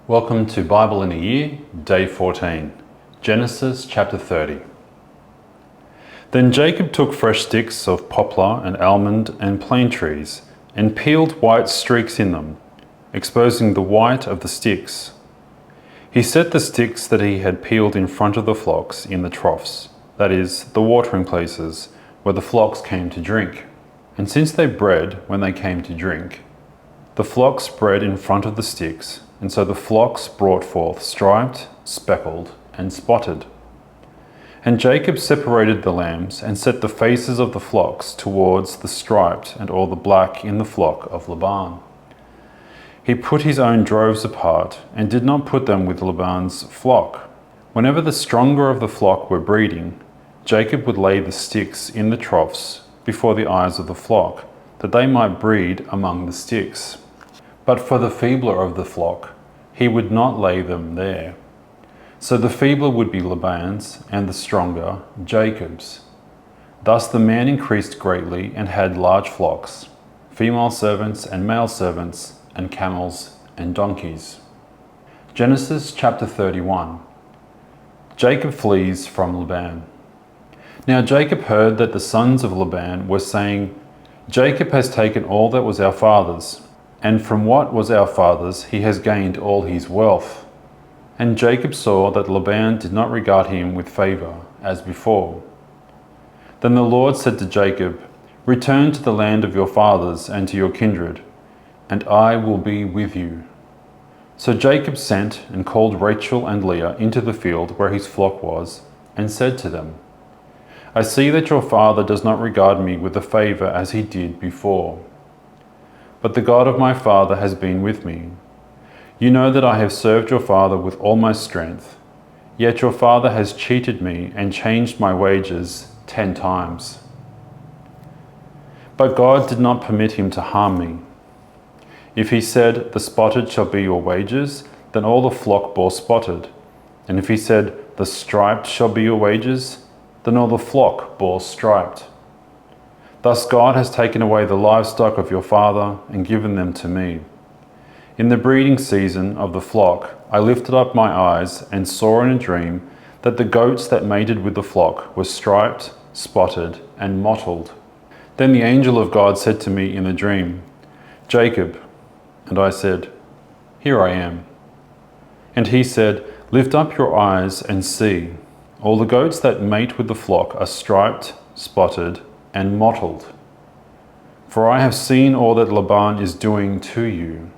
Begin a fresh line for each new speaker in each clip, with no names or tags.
Welcome to Bible in a Year, Day 14, Genesis chapter 30. Then Jacob took fresh sticks of poplar and almond and plane trees and peeled white streaks in them, exposing the white of the sticks. He set the sticks that he had peeled in front of the flocks in the troughs, that is, the watering places where the flocks came to drink. And since they bred when they came to drink, the flocks bred in front of the sticks, and so the flocks brought forth striped, speckled, and spotted. And Jacob separated the lambs and set the faces of the flocks towards the striped and all the black in the flock of Laban. He put his own droves apart and did not put them with Laban's flock. Whenever the stronger of the flock were breeding, Jacob would lay the sticks in the troughs before the eyes of the flock, that they might breed among the sticks. But for the feebler of the flock, he would not lay them there. So the feebler would be Laban's, and the stronger Jacob's. Thus the man increased greatly and had large flocks, female servants and male servants, and camels and donkeys. Genesis chapter 31. Jacob flees from Laban. Now Jacob heard that the sons of Laban were saying, "Jacob has taken all that was our father's, and from what was our father's he has gained all his wealth." And Jacob saw that Laban did not regard him with favor, as before. Then the Lord said to Jacob, "Return to the land of your fathers and to your kindred, and I will be with you." So Jacob sent and called Rachel and Leah into the field where his flock was, and said to them, "I see that your father does not regard me with a favor as he did before. But the God of my father has been with me. You know that I have served your father with all my strength, yet your father has cheated me and changed my wages 10 times. But God did not permit him to harm me. If he said, 'The spotted shall be your wages,' then all the flock bore spotted. And if he said, 'The striped shall be your wages,' then all the flock bore striped. Thus God has taken away the livestock of your father and given them to me. In the breeding season of the flock, I lifted up my eyes and saw in a dream that the goats that mated with the flock were striped, spotted, and mottled. Then the angel of God said to me in the dream, 'Jacob,' and I said, 'Here I am.' And he said, 'Lift up your eyes and see. All the goats that mate with the flock are striped, spotted, and mottled. For I have seen all that Laban is doing to you.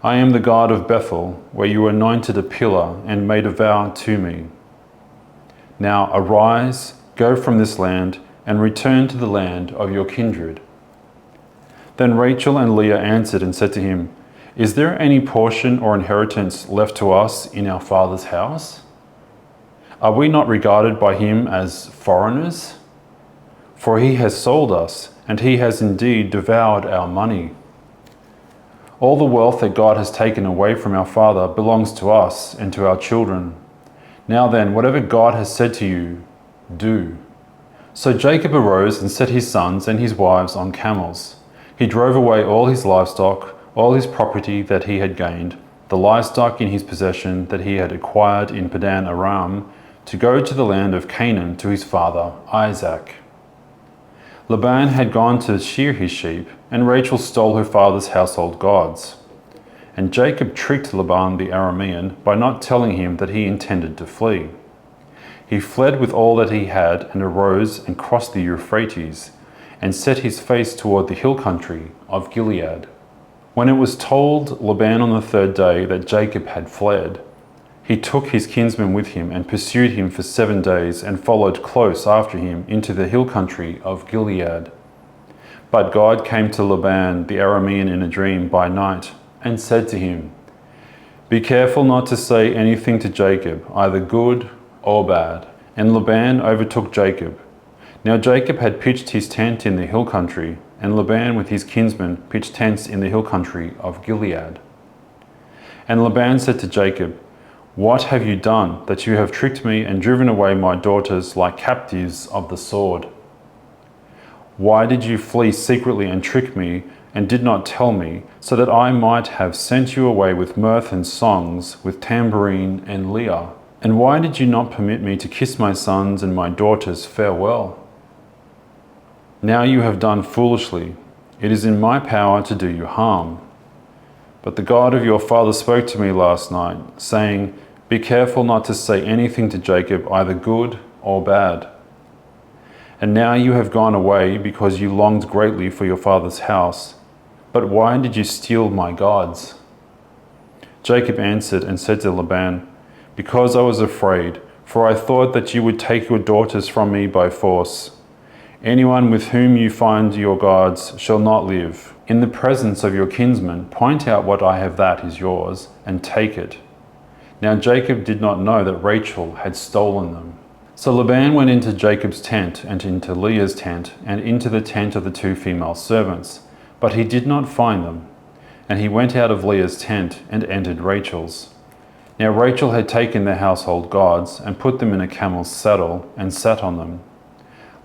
I am the God of Bethel, where you anointed a pillar and made a vow to me. Now arise, go from this land, and return to the land of your kindred.' Then Rachel and Leah answered and said to him, 'Is there any portion or inheritance left to us in our father's house? Are we not regarded by him as foreigners? For he has sold us, and he has indeed devoured our money. All the wealth that God has taken away from our father belongs to us and to our children. Now then, whatever God has said to you, do.' So Jacob arose and set his sons and his wives on camels. He drove away all his livestock, all his property that he had gained, the livestock in his possession that he had acquired in Padan Aram, to go to the land of Canaan to his father Isaac. Laban had gone to shear his sheep, and Rachel stole her father's household gods. And Jacob tricked Laban the Aramean by not telling him that he intended to flee. He fled with all that he had and arose and crossed the Euphrates, and set his face toward the hill country of Gilead. When it was told Laban on the 3rd day that Jacob had fled, he took his kinsman with him and pursued him for 7 days and followed close after him into the hill country of Gilead. But God came to Laban the Aramean in a dream by night and said to him, 'Be careful not to say anything to Jacob, either good or bad.' And Laban overtook Jacob. Now Jacob had pitched his tent in the hill country, and Laban with his kinsmen pitched tents in the hill country of Gilead. And Laban said to Jacob, 'What have you done, that you have tricked me and driven away my daughters like captives of the sword? Why did you flee secretly and trick me and did not tell me, so that I might have sent you away with mirth and songs, with tambourine and lyre? And why did you not permit me to kiss my sons and my daughters farewell? Now you have done foolishly. It is in my power to do you harm. But the God of your father spoke to me last night, saying, Be careful not to say anything to Jacob, either good or bad. And now you have gone away because you longed greatly for your father's house. But why did you steal my gods? Jacob answered and said to Laban, Because I was afraid, for I thought that you would take your daughters from me by force. Anyone with whom you find your gods shall not live. In the presence of your kinsmen, point out what I have that is yours, and take it. Now Jacob did not know that Rachel had stolen them. So Laban went into Jacob's tent, and into Leah's tent, and into the tent of the 2 female servants. But he did not find them. And he went out of Leah's tent, and entered Rachel's. Now Rachel had taken their household gods, and put them in a camel's saddle, and sat on them.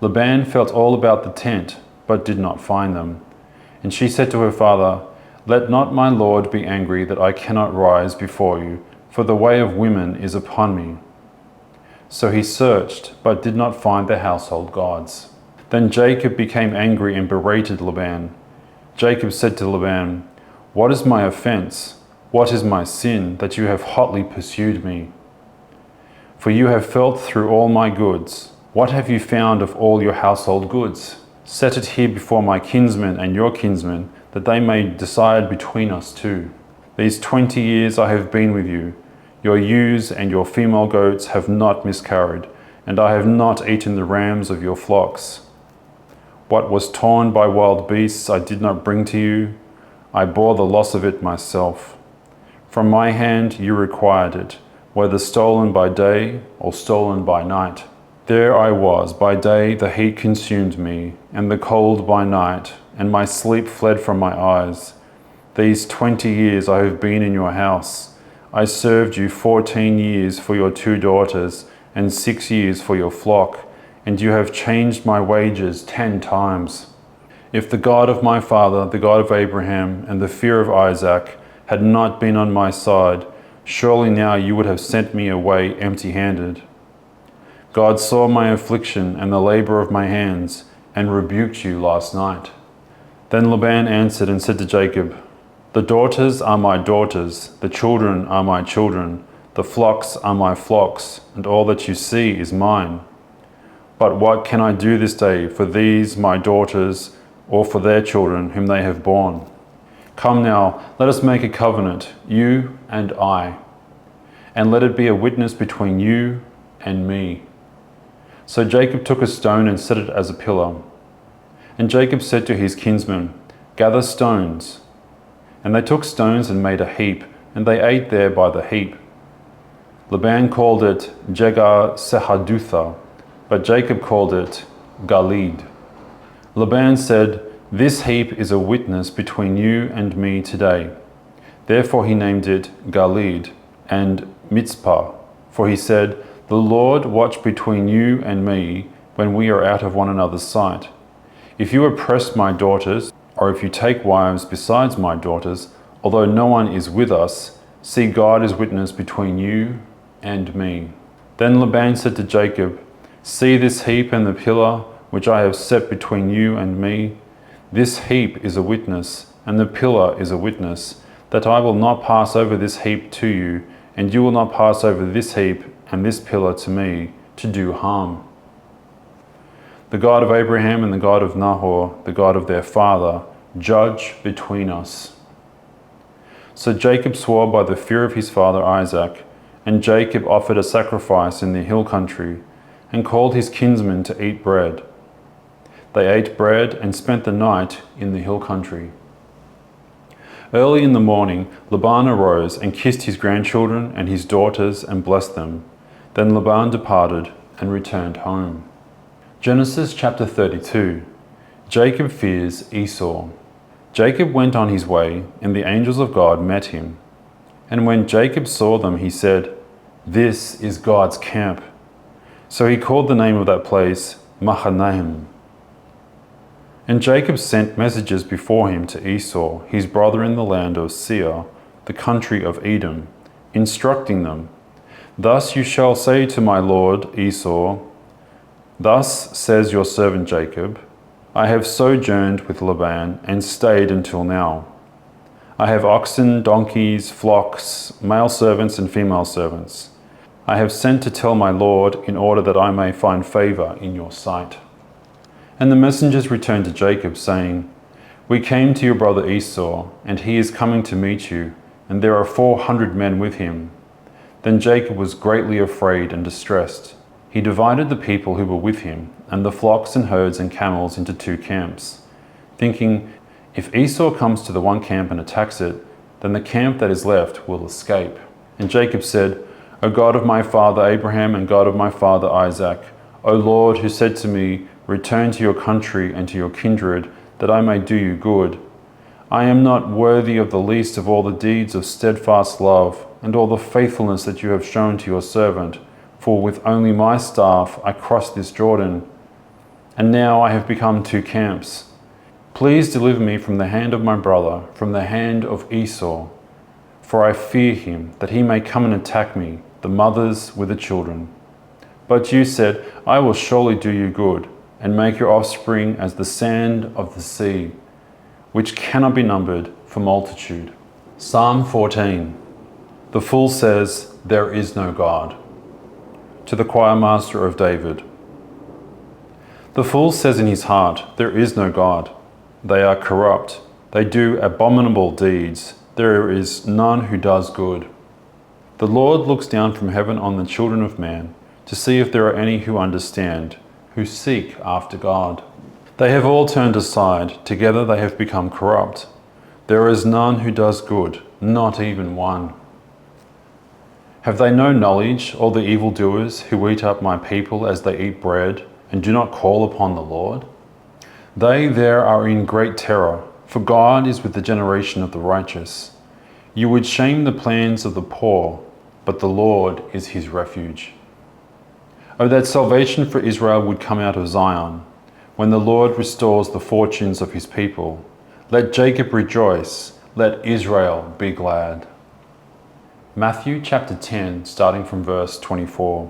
Laban felt all about the tent, but did not find them. And she said to her father, Let not my lord be angry that I cannot rise before you, for the way of women is upon me. So he searched, but did not find their household gods. Then Jacob became angry and berated Laban. Jacob said to Laban, What is my offense? What is my sin, that you have hotly pursued me? For you have felt through all my goods. What have you found of all your household goods? Set it here before my kinsmen and your kinsmen, that they may decide between us two. These 20 years I have been with you. Your ewes and your female goats have not miscarried, and I have not eaten the rams of your flocks. What was torn by wild beasts I did not bring to you. I bore the loss of it myself. From my hand you required it, whether stolen by day or stolen by night. There I was, by day the heat consumed me, and the cold by night, and my sleep fled from my eyes. These 20 years I have been in your house. I served you 14 years for your 2 daughters, and 6 years for your flock, and you have changed my wages 10 times. If the God of my father, the God of Abraham, and the fear of Isaac had not been on my side, surely now you would have sent me away empty-handed. God saw my affliction and the labor of my hands, and rebuked you last night. Then Laban answered and said to Jacob, The daughters are my daughters, the children are my children, the flocks are my flocks, and all that you see is mine. But what can I do this day for these my daughters, or for their children whom they have borne? Come now, let us make a covenant, you and I, and let it be a witness between you and me. So Jacob took a stone and set it as a pillar. And Jacob said to his kinsmen, Gather stones. And they took stones and made a heap, and they ate there by the heap. Laban called it Jegar Sahadutha, but Jacob called it Galid. Laban said, This heap is a witness between you and me today. Therefore he named it Galid and Mitzpah, for he said, The Lord watch between you and me when we are out of one another's sight. If you oppress my daughters, or if you take wives besides my daughters, although no one is with us, see God is witness between you and me. Then Laban said to Jacob, See this heap and the pillar which I have set between you and me. This heap is a witness, and the pillar is a witness, that I will not pass over this heap to you, and you will not pass over this heap and this pillar to me, to do harm. The God of Abraham and the God of Nahor, the God of their father, judge between us. So Jacob swore by the fear of his father Isaac, and Jacob offered a sacrifice in the hill country, and called his kinsmen to eat bread. They ate bread and spent the night in the hill country. Early in the morning, Laban arose and kissed his grandchildren and his daughters and blessed them. Then Laban departed and returned home. Genesis chapter 32. Jacob fears Esau. Jacob went on his way, and the angels of God met him. And when Jacob saw them, he said, This is God's camp. So he called the name of that place Mahanaim. And Jacob sent messengers before him to Esau, his brother in the land of Seir, the country of Edom, instructing them, "Thus you shall say to my lord Esau, Thus says your servant Jacob, I have sojourned with Laban and stayed until now. I have oxen, donkeys, flocks, male servants and female servants. I have sent to tell my lord in order that I may find favor in your sight." And the messengers returned to Jacob, saying, "We came to your brother Esau, and he is coming to meet you, and there are 400 men with him." Then Jacob was greatly afraid and distressed. He divided the people who were with him, and the flocks and herds and camels into 2 camps, thinking, "If Esau comes to the one camp and attacks it, then the camp that is left will escape." And Jacob said, "O God of my father Abraham and God of my father Isaac, O Lord, who said to me, Return to your country and to your kindred, that I may do you good. I am not worthy of the least of all the deeds of steadfast love and all the faithfulness that you have shown to your servant, for with only my staff I crossed this Jordan, and now I have become 2 camps. Please deliver me from the hand of my brother, from the hand of Esau, for I fear him, that he may come and attack me, the mothers with the children. But you said, I will surely do you good, and make your offspring as the sand of the sea, which cannot be numbered for multitude." Psalm 14. The fool says, "There is no God." To the choir master of David. The fool says in his heart, "There is no God." They are corrupt. They do abominable deeds. There is none who does good. The Lord looks down from heaven on the children of man to see if there are any who understand, who seek after God. They have all turned aside. Together they have become corrupt. There is none who does good, not even one. Have they no knowledge, all the evildoers who eat up my people as they eat bread, and do not call upon the Lord? They there are in great terror, for God is with the generation of the righteous. You would shame the plans of the poor, but the Lord is his refuge. Oh, that salvation for Israel would come out of Zion, when the Lord restores the fortunes of his people. Let Jacob rejoice, let Israel be glad. Matthew chapter 10, starting from verse 24.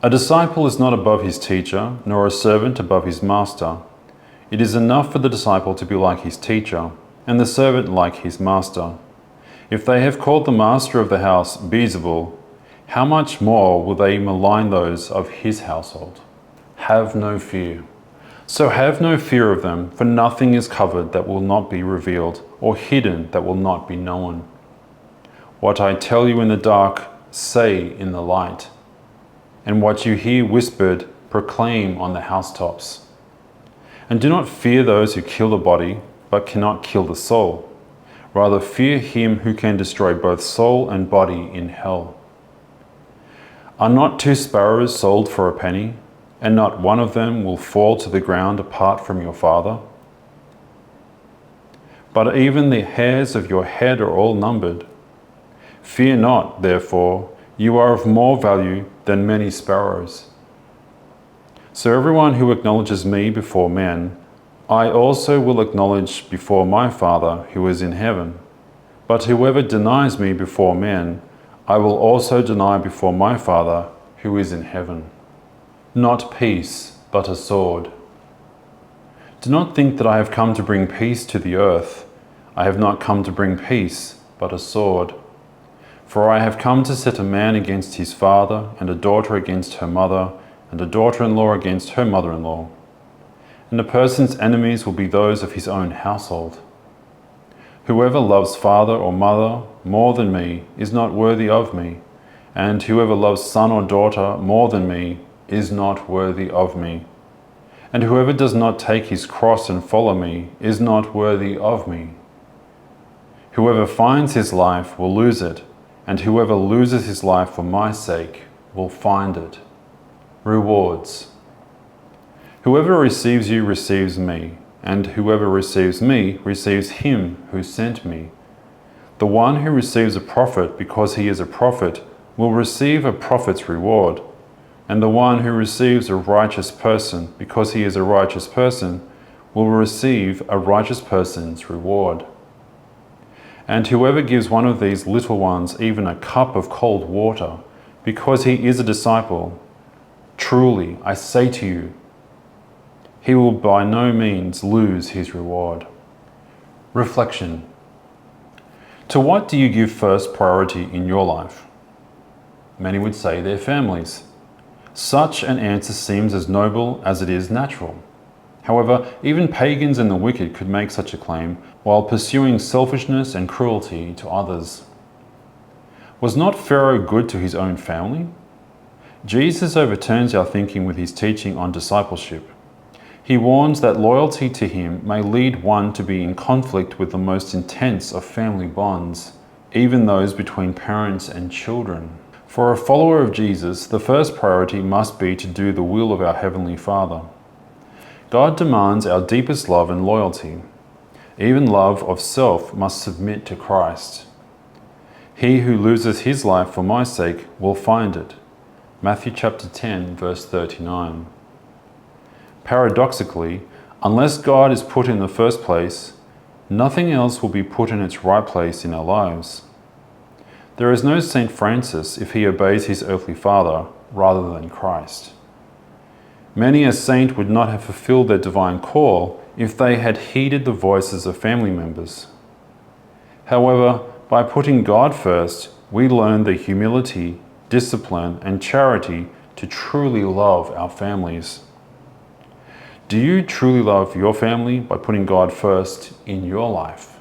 A disciple is not above his teacher, nor a servant above his master. It is enough for the disciple to be like his teacher, and the servant like his master. If they have called the master of the house Beelzebul, how much more will they malign those of his household? Have no fear. So have no fear of them, for nothing is covered that will not be revealed, or hidden that will not be known. What I tell you in the dark, say in the light, and what you hear whispered, proclaim on the housetops. And do not fear those who kill the body, but cannot kill the soul. Rather fear him who can destroy both soul and body in hell. Are not 2 sparrows sold for a penny, and not one of them will fall to the ground apart from your Father? But even the hairs of your head are all numbered. Fear not, therefore, you are of more value than many sparrows. So everyone who acknowledges me before men, I also will acknowledge before my Father who is in heaven. But whoever denies me before men, I will also deny before my Father who is in heaven. Not peace, but a sword. Do not think that I have come to bring peace to the earth. I have not come to bring peace, but a sword. For I have come to set a man against his father, and a daughter against her mother, and a daughter-in-law against her mother-in-law. And a person's enemies will be those of his own household. Whoever loves father or mother more than me is not worthy of me, and whoever loves son or daughter more than me is not worthy of me. And whoever does not take his cross and follow me is not worthy of me. Whoever finds his life will lose it, and whoever loses his life for my sake will find it. Rewards. Whoever receives you receives me, and whoever receives me receives him who sent me. The one who receives a prophet because he is a prophet will receive a prophet's reward, and the one who receives a righteous person because he is a righteous person will receive a righteous person's reward. And whoever gives one of these little ones even a cup of cold water, because he is a disciple, truly, I say to you, he will by no means lose his reward. Reflection. To what do you give first priority in your life? Many would say their families. Such an answer seems as noble as it is natural. However, even pagans and the wicked could make such a claim while pursuing selfishness and cruelty to others. Was not Pharaoh good to his own family? Jesus overturns our thinking with his teaching on discipleship. He warns that loyalty to him may lead one to be in conflict with the most intense of family bonds, even those between parents and children. For a follower of Jesus, the first priority must be to do the will of our Heavenly Father. God demands our deepest love and loyalty. Even love of self must submit to Christ. He who loses his life for my sake will find it. Matthew chapter 10, verse 39. Paradoxically, unless God is put in the first place, nothing else will be put in its right place in our lives. There is no Saint Francis if he obeys his earthly father rather than Christ. Many a saint would not have fulfilled their divine call if they had heeded the voices of family members. However, by putting God first, we learn the humility, discipline, and charity to truly love our families. Do you truly love your family by putting God first in your life?